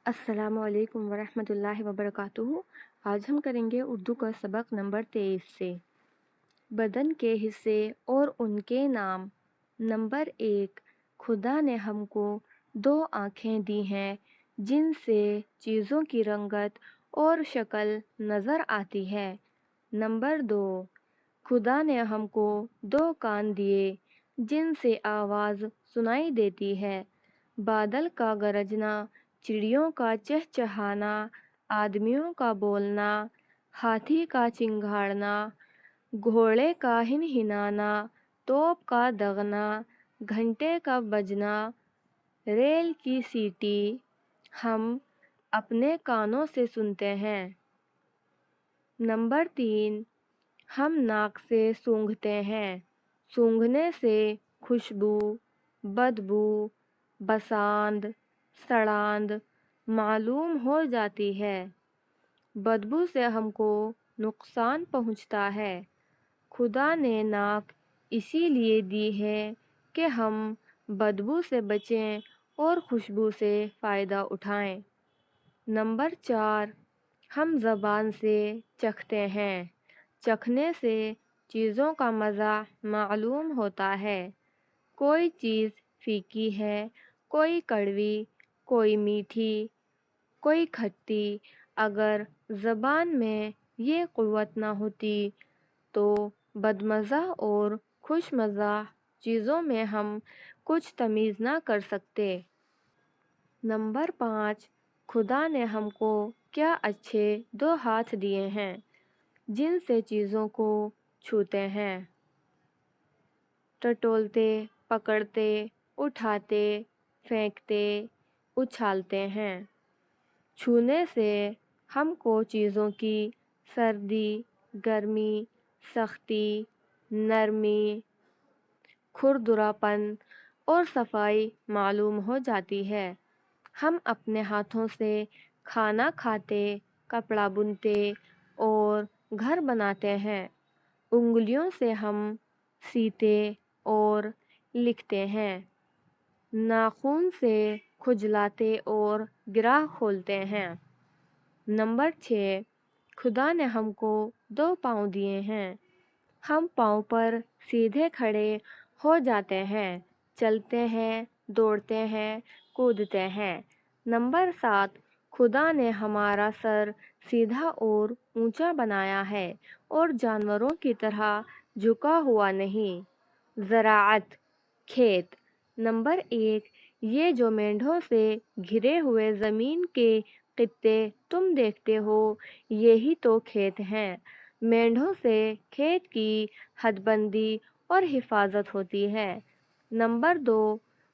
السلام علیکم ورحمۃ اللہ وبرکاتہ۔ آج ہم کریں گے اردو کا سبق نمبر 23 سے بدن کے حصے اور ان کے نام۔ نمبر 1، خدا نے ہم کو 2 آنکھیں دی ہیں جن سے چیزوں کی رنگت اور شکل نظر آتی ہے۔ نمبر 2، خدا نے ہم کو 2 کان دیے جن سے آواز سنائی دیتی ہے۔ بادل کا گرجنا، چڑیوں کا چہچہانا، آدمیوں کا بولنا، ہاتھی کا چنگھاڑنا، گھوڑے کا ہنہنانا، توپ کا دغنا، گھنٹے کا بجنا، ریل کی سیٹی ہم اپنے کانوں سے سنتے ہیں۔ نمبر 3، ہم ناک سے سونگھتے ہیں۔ سونگھنے سے خوشبو، بدبو، بساند، سڑاند معلوم ہو جاتی ہے۔ بدبو سے ہم کو نقصان پہنچتا ہے۔ خدا نے ناک اسی لیے دی ہے کہ ہم بدبو سے بچیں اور خوشبو سے فائدہ اٹھائیں۔ نمبر 4، ہم زبان سے چکھتے ہیں۔ چکھنے سے چیزوں کا مزہ معلوم ہوتا ہے۔ کوئی چیز پھیکی ہے، کوئی کڑوی، کوئی میٹھی، کوئی کھٹی۔ اگر زبان میں یہ قوت نہ ہوتی تو بدمزہ اور خوش مزہ چیزوں میں ہم کچھ تمیز نہ کر سکتے۔ نمبر 5، خدا نے ہم کو کیا اچھے 2 ہاتھ دیے ہیں جن سے چیزوں کو چھوتے ہیں، ٹٹولتے، پکڑتے، اٹھاتے، پھینکتے، اچھالتے ہیں۔ چھونے سے ہم کو چیزوں کی سردی، گرمی، سختی، نرمی، کھردراپن اور صفائی معلوم ہو جاتی ہے۔ ہم اپنے ہاتھوں سے کھانا کھاتے، کپڑا بنتے اور گھر بناتے ہیں۔ انگلیوں سے ہم سیتے اور لکھتے ہیں۔ ناخن سے کھجلاتے اور گرہ کھولتے ہیں۔ نمبر 6، خدا نے ہم کو 2 پاؤں دیے ہیں۔ ہم پاؤں پر سیدھے کھڑے ہو جاتے ہیں، چلتے ہیں، دوڑتے ہیں، کودتے ہیں۔ نمبر 7، خدا نے ہمارا سر سیدھا اور اونچا بنایا ہے اور جانوروں کی طرح جھکا ہوا نہیں۔ زراعت، کھیت۔ نمبر 1، یہ جو مینڈھوں سے گھرے ہوئے زمین کے خطے تم دیکھتے ہو یہی تو کھیت ہیں۔ مینڈھوں سے کھیت کی حد بندی اور حفاظت ہوتی ہے۔ نمبر 2،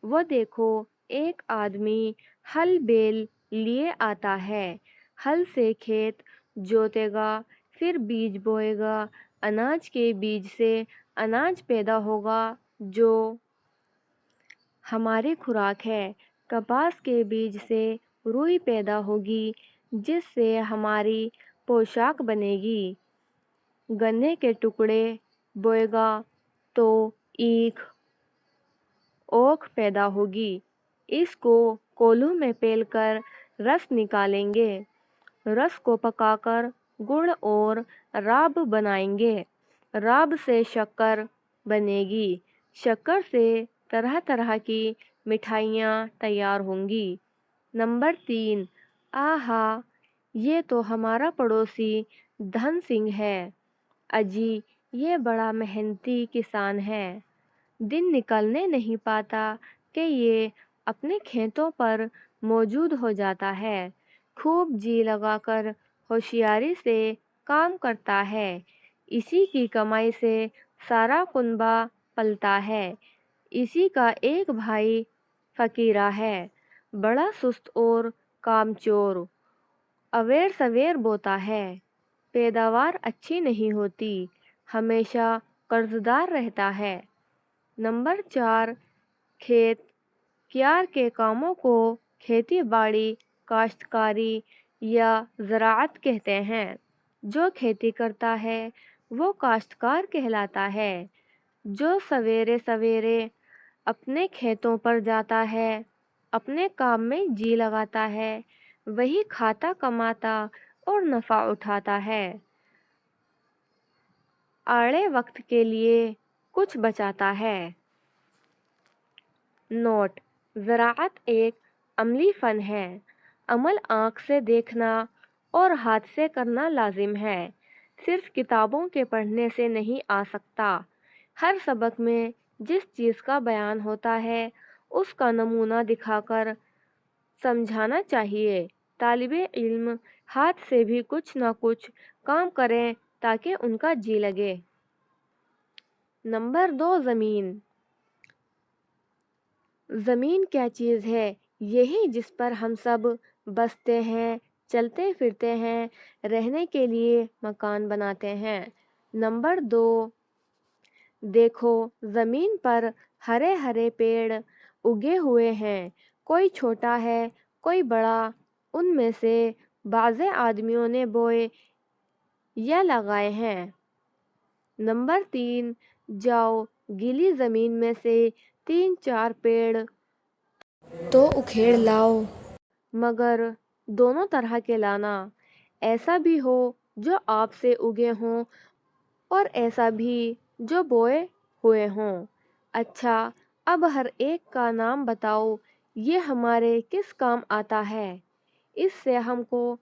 وہ دیکھو ایک آدمی ہل بیل لیے آتا ہے۔ ہل سے کھیت جوتے گا، پھر بیج بوئے گا، اناج کے بیج سے اناج پیدا ہوگا جو ہماری خوراک ہے۔ کپاس کے بیج سے روئی پیدا ہوگی جس سے ہماری پوشاک بنے گی۔ گنے کے ٹکڑے بوئے گا تو اینکھ، اوکھ پیدا ہوگی۔ اس کو کولوں میں پیل کر رس نکالیں گے۔ رس کو پکا کر گڑ اور راب بنائیں گے۔ راب سے شکر بنے گی۔ شکر سے طرح طرح کی مٹھائیاں تیار ہوں گی۔ نمبر 3، آہا، یہ تو ہمارا پڑوسی دھن سنگھ ہے۔ اجی، یہ بڑا محنتی کسان ہے۔ دن نکلنے نہیں پاتا کہ یہ اپنے کھیتوں پر موجود ہو جاتا ہے۔ خوب جی لگا کر ہوشیاری سے کام کرتا ہے۔ اسی کی کمائی سے سارا کنبہ پلتا ہے۔ اسی کا ایک بھائی فقیرہ ہے، بڑا سست اور کام چور، اویر سویر بوتا ہے۔ پیداوار اچھی نہیں ہوتی، ہمیشہ قرض دار رہتا ہے۔ نمبر 4، کھیت کیار کے کاموں کو کھیتی باڑی، کاشتکاری یا زراعت کہتے ہیں۔ جو کھیتی کرتا ہے وہ کاشتکار کہلاتا ہے۔ جو سویرے سویرے اپنے کھیتوں پر جاتا ہے، اپنے کام میں جی لگاتا ہے، वही खाता कमाता और नफ़ा उठाता है, आड़े वक्त के लिए कुछ बचाता है। नोट: ज़राअत एक अमली फ़न है। अमल आँख से देखना और हाथ से करना लाजिम है, सिर्फ किताबों के पढ़ने से नहीं आ सकता। हर सबक में जिस चीज़ का बयान होता है उसका नमूना दिखाकर समझाना चाहिए। तालिबे इल्म हाथ से भी कुछ ना कुछ काम करें ताकि उनका जी लगे। नंबर 2, ज़मीन। ज़मीन क्या चीज़ है? यही जिस पर हम सब बसते हैं, चलते फिरते हैं, रहने के लिए मकान बनाते हैं। नंबर 2, देखो ज़मीन पर हरे हरे पेड़ उगे हुए हैं, कोई छोटा है कोई बड़ा। उनमें से बाज़े आदमियों ने बोए या लगाए हैं। नंबर 3, जाओ गीली ज़मीन में से 3-4 पेड़ तो उखेड़ लाओ, मगर दोनों तरह के लाना। ऐसा भी हो जो आपसे उगे हों और ऐसा भी जो बोए हुए हों। अच्छा, अब हर एक का नाम बताओ, ये हमारे किस काम आता है? इससे हमको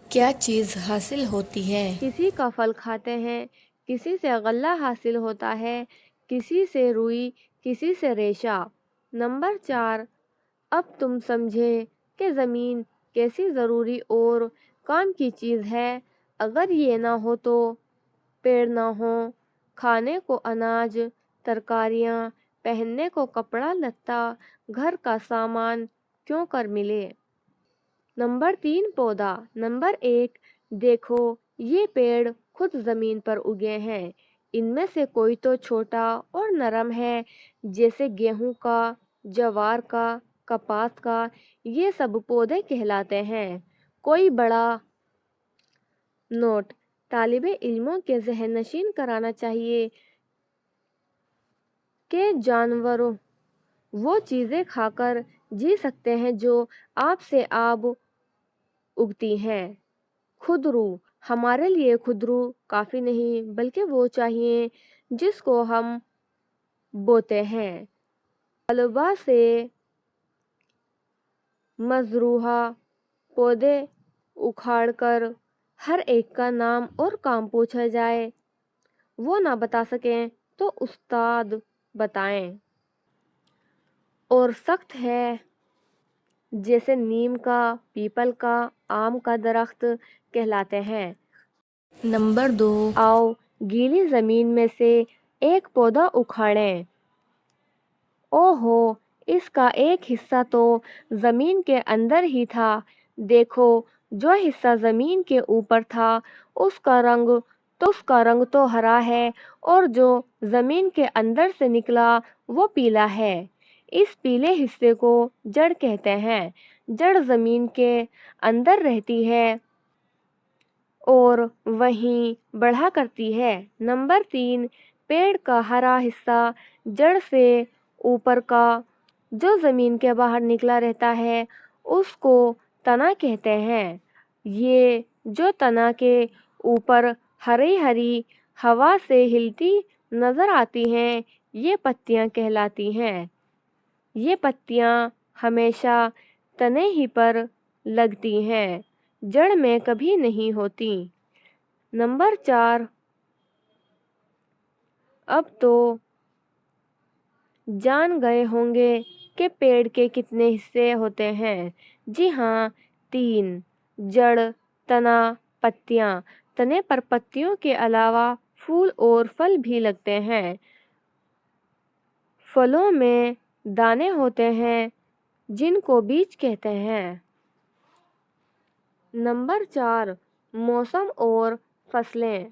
क्या चीज़ हासिल होती है? किसी का फल खाते हैं, किसी से गल्ला हासिल होता है, किसी से रुई, किसी से रेशा। नंबर 4, अब तुम समझे कि ज़मीन कैसी ज़रूरी और काम की चीज़ है। अगर ये ना हो तो पेड़ ना हो, खाने को अनाज, तरकारियाँ, पहनने को कपड़ा लत्ता, घर का सामान क्यों कर मिले। नंबर 3, पौधा। नंबर 1, देखो ये पेड़ खुद ज़मीन पर उगे हैं। इनमें से कोई तो छोटा और नरम है, जैसे गेहूं का, ज्वार का, कपास का। ये सब पौधे कहलाते हैं। कोई बड़ा। नोट: तालिबे इल्मों के ज़हन नशीन कराना चाहिए कि जानवरों वो चीज़ें खाकर जी सकते हैं जो आपसे आप उगती हैं। खुदरू, हमारे लिए खुदरू काफ़ी नहीं बल्कि वो चाहिए जिसको हम बोते हैं। तलबा से मज़रूहा पौधे उखाड़कर हर एक का नाम और काम पूछा जाए, वो ना बता सकें तो उस्ताद बताएं। और सख्त है जैसे नीम का, पीपल का, आम का दरख्त कहलाते हैं। नंबर 2, आओ गीली ज़मीन में से एक पौधा उखाड़ें। ओहो, इसका एक हिस्सा तो ज़मीन के अंदर ही था। देखो, जो हिस्सा ज़मीन के ऊपर था उसका रंग तो हरा है, और जो ज़मीन के अंदर से निकला वो पीला है। इस पीले हिस्से को जड़ कहते हैं। जड़ ज़मीन के अंदर रहती है और वहीं बढ़ा करती है। नंबर 3, पेड़ का हरा हिस्सा जड़ से ऊपर का जो ज़मीन के बाहर निकला रहता है उसको तना कहते हैं। ये जो तना के ऊपर हरी हरी हवा से हिलती नज़र आती हैं, ये पत्तियां कहलाती हैं। ये पत्तियां हमेशा तने ही पर लगती हैं, जड़ में कभी नहीं होती। नंबर 4, अब तो जान गए होंगे कि पेड़ के कितने हिस्से होते हैं। जी हाँ, 3, जड़, तना, पत्तियाँ। तने पर पत्तियों के अलावा फूल और फल भी लगते हैं। फलों में दाने होते हैं जिनको बीज कहते हैं। नंबर 4, मौसम और फसलें।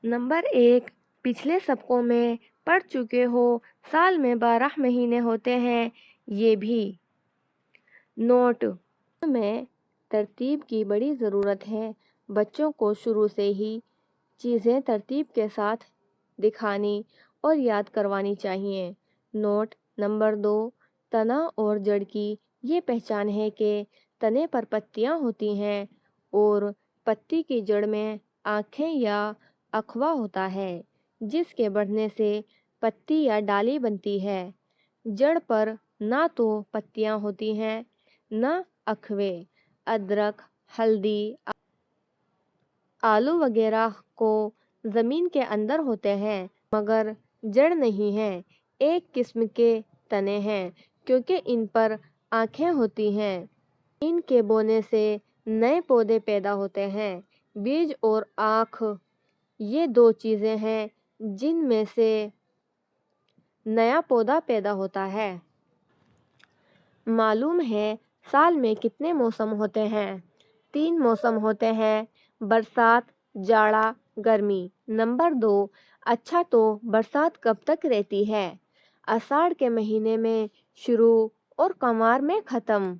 नंबर 1, पिछले सबकों में पढ़ चुके हो, साल में 12 महीने होते हैं। ये भी नोट में तरतीब की बड़ी ज़रूरत है। बच्चों को शुरू से ही चीज़ें तरतीब के साथ दिखानी और याद करवानी चाहिए। नोट नंबर 2, तना और जड़ की ये पहचान है कि तने पर पत्तियां होती हैं और पत्ती की जड़ में आँखें या अखवा होता है, जिसके बढ़ने से पत्ती या डाली बनती है। जड़ पर ना तो पत्तियां होती हैं, न अखवे। अदरक, हल्दी, आलू वगैरह को ज़मीन के अंदर होते हैं, मगर जड़ नहीं है। एक किस्म के तने हैं, क्योंकि इन पर आँखें होती हैं। इनके बोने से नए पौधे पैदा होते हैं। बीज और आँख ये दो चीज़ें हैं जिनमें से नया पौधा पैदा होता है। मालूम है साल में कितने मौसम होते हैं? 3 मौसम होते हैं, बरसात, जाड़ा, गर्मी। नंबर 2, अच्छा तो बरसात कब तक रहती है? आषाढ़ के महीने में शुरू और कमार में ख़त्म।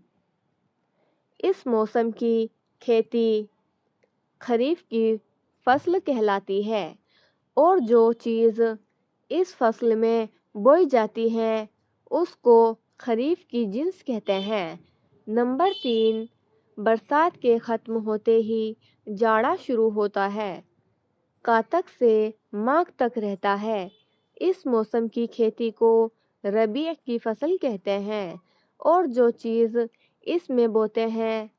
इस मौसम की खेती खरीफ की फसल कहलाती है और जो चीज़ इस फसल में बोई जाती है उसको खरीफ की जिन्स कहते हैं। नंबर 3, बरसात के ख़त्म होते ही जाड़ा शुरू होता है, कातक से माघ तक रहता है। इस मौसम की खेती को रबी की फसल कहते हैं और जो चीज़ इसमें बोते हैं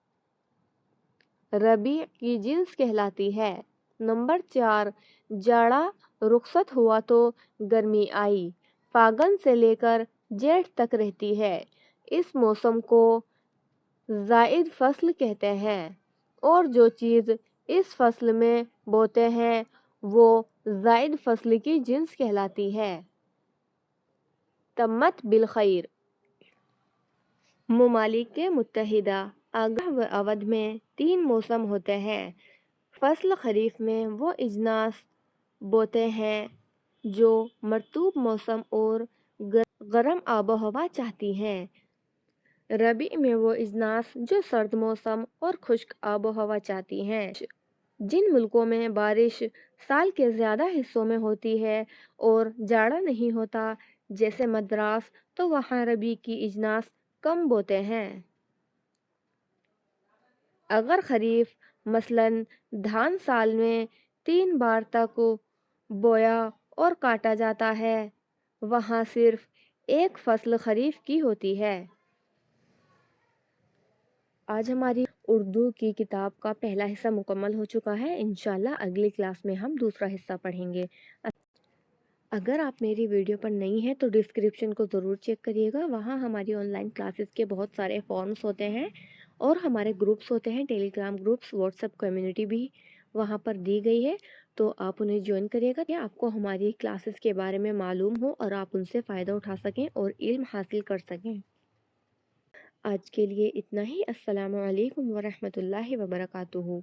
रबी की जिन्स कहलाती है। नंबर 4, जाड़ा रुखसत हुआ तो गर्मी आई, फागुन से लेकर जेठ तक रहती है। इस मौसम को जायद फसल कहते हैं और जो चीज़ इस फसल में बोते हैं वो जायद फसल की जिन्स कहलाती है। तम्मत बिल खैर। ममालिक मुत्तहिदा आगरा व अवध में 3 मौसम होते हैं। फसल खरीफ में वो अजनास बोते हैं जो मरतूब मौसम और गर्म आबो हवा चाहती हैं। रबी में वो अजनास जो सर्द मौसम और खुश्क आबो हवा चाहती हैं। जिन मुल्कों में बारिश साल के ज़्यादा हिस्सों में होती है और जाड़ा नहीं होता, जैसे मद्रास, तो वहाँ रबी की अजनास कम बोते हैं। अगर खरीफ मसलन धान साल में 3 बार तक बोया और काटा जाता है, वहाँ सिर्फ एक फसल खरीफ की होती है। आज हमारी उर्दू की किताब का पहला हिस्सा मुकम्मल हो चुका है। इंशाल्लाह अगली क्लास में हम दूसरा हिस्सा पढ़ेंगे। अगर आप मेरी वीडियो पर नई हैं तो डिस्क्रिप्शन को ज़रूर चेक करिएगा। वहाँ हमारी ऑनलाइन क्लासेस के बहुत सारे फॉर्म्स होते हैं और हमारे ग्रुप्स होते हैं, टेलीग्राम ग्रुप्स, व्हाट्सएप कम्युनिटी भी वहाँ पर दी गई है, तो आप उन्हें ज्वाइन करिएगा कि आपको हमारी क्लासेस के बारे में मालूम हो और आप उनसे फ़ायदा उठा सकें और इल्म हासिल कर सकें। आज के लिए इतना ही। अस्सलामु अलैकुम वरहमतुल्लाहि वबरकातुहू।